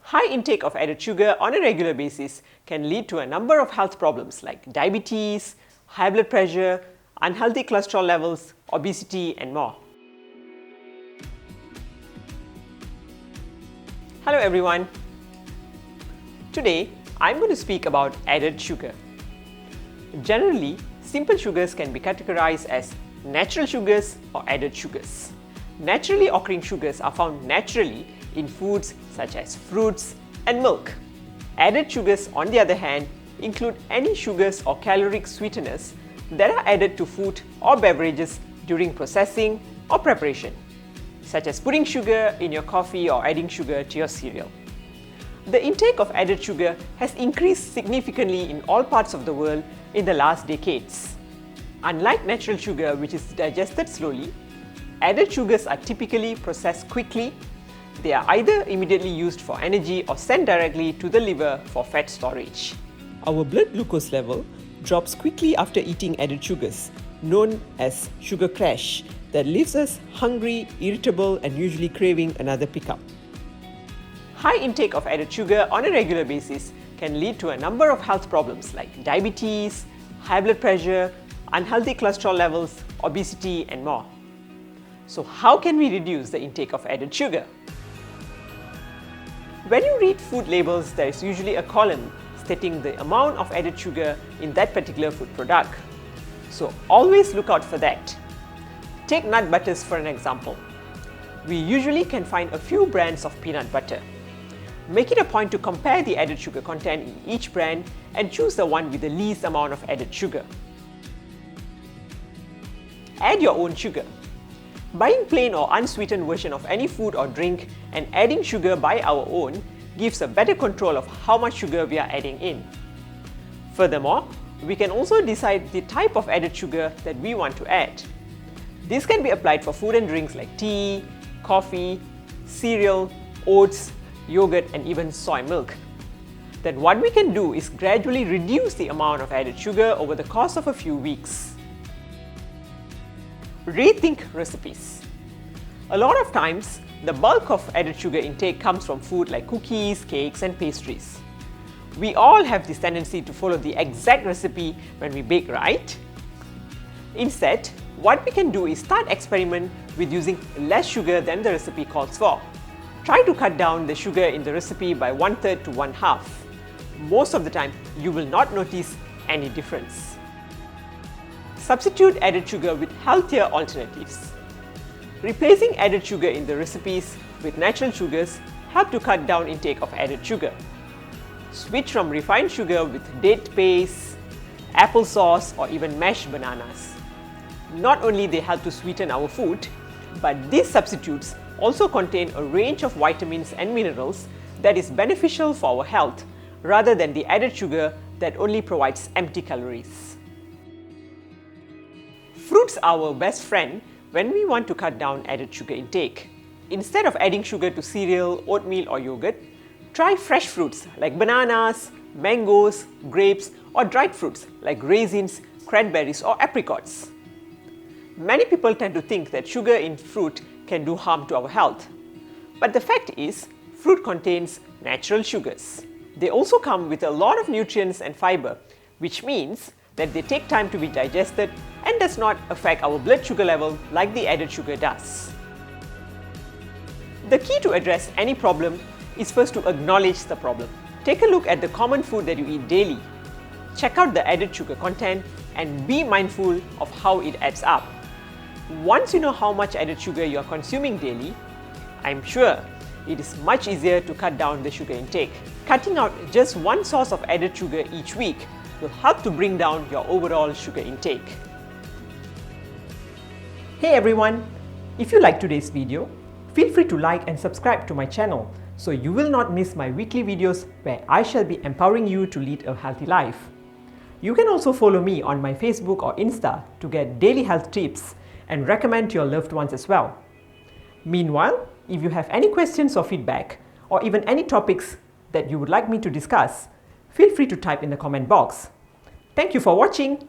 High intake of added sugar on a regular basis can lead to a number of health problems like diabetes, high blood pressure, unhealthy cholesterol levels, obesity, and more. Hello everyone. Today, I'm going to speak about added sugar. Generally, simple sugars can be categorized as natural sugars or added sugars. Naturally occurring sugars are found naturally in foods such as fruits and milk. Added sugars, on the other hand, include any sugars or caloric sweeteners that are added to food or beverages during processing or preparation, such as putting sugar in your coffee or adding sugar to your cereal. The intake of added sugar has increased significantly in all parts of the world in the last decades. Unlike natural sugar, which is digested slowly, added sugars are typically processed quickly. They are either immediately used for energy or sent directly to the liver for fat storage. Our blood glucose level drops quickly after eating added sugars, known as sugar crash, that leaves us hungry, irritable, and usually craving another pickup. High intake of added sugar on a regular basis can lead to a number of health problems like diabetes, high blood pressure, unhealthy cholesterol levels, obesity, and more. So how can we reduce the intake of added sugar? When you read food labels, there is usually a column stating the amount of added sugar in that particular food product. So always look out for that. Take nut butters for an example. We usually can find a few brands of peanut butter. Make it a point to compare the added sugar content in each brand and choose the one with the least amount of added sugar. Add your own sugar. Buying plain or unsweetened version of any food or drink and adding sugar by our own gives a better control of how much sugar we are adding in. Furthermore, we can also decide the type of added sugar that we want to add. This can be applied for food and drinks like tea, coffee, cereal, oats, yogurt, and even soy milk. Then what we can do is gradually reduce the amount of added sugar over the course of a few weeks. Rethink recipes. A lot of times, the bulk of added sugar intake comes from food like cookies, cakes, and pastries. We all have this tendency to follow the exact recipe when we bake, right? Instead, what we can do is start experiment with using less sugar than the recipe calls for. Try to cut down the sugar in the recipe by 1/3 to 1/2. Most of the time, you will not notice any difference. Substitute added sugar with healthier alternatives. Replacing added sugar in the recipes with natural sugars help to cut down intake of added sugar. Switch from refined sugar with date paste, applesauce, or even mashed bananas. Not only they help to sweeten our food, but these substitutes also contain a range of vitamins and minerals that is beneficial for our health rather than the added sugar that only provides empty calories. Fruits are our best friend when we want to cut down added sugar intake. Instead of adding sugar to cereal, oatmeal, or yogurt, try fresh fruits like bananas, mangoes, grapes, or dried fruits like raisins, cranberries, or apricots. Many people tend to think that sugar in fruit can do harm to our health. But the fact is, fruit contains natural sugars. They also come with a lot of nutrients and fiber, which means that they take time to be digested and does not affect our blood sugar level like the added sugar does. The key to address any problem is first to acknowledge the problem. Take a look at the common food that you eat daily. Check out the added sugar content and be mindful of how it adds up. Once you know how much added sugar you are consuming daily, I'm sure it is much easier to cut down the sugar intake. Cutting out just one source of added sugar each week will help to bring down your overall sugar intake. Hey everyone! If you like today's video, feel free to like and subscribe to my channel so you will not miss my weekly videos where I shall be empowering you to lead a healthy life. You can also follow me on my Facebook or Insta to get daily health tips and recommend to your loved ones as well. Meanwhile, if you have any questions or feedback, or even any topics that you would like me to discuss, feel free to type in the comment box. Thank you for watching.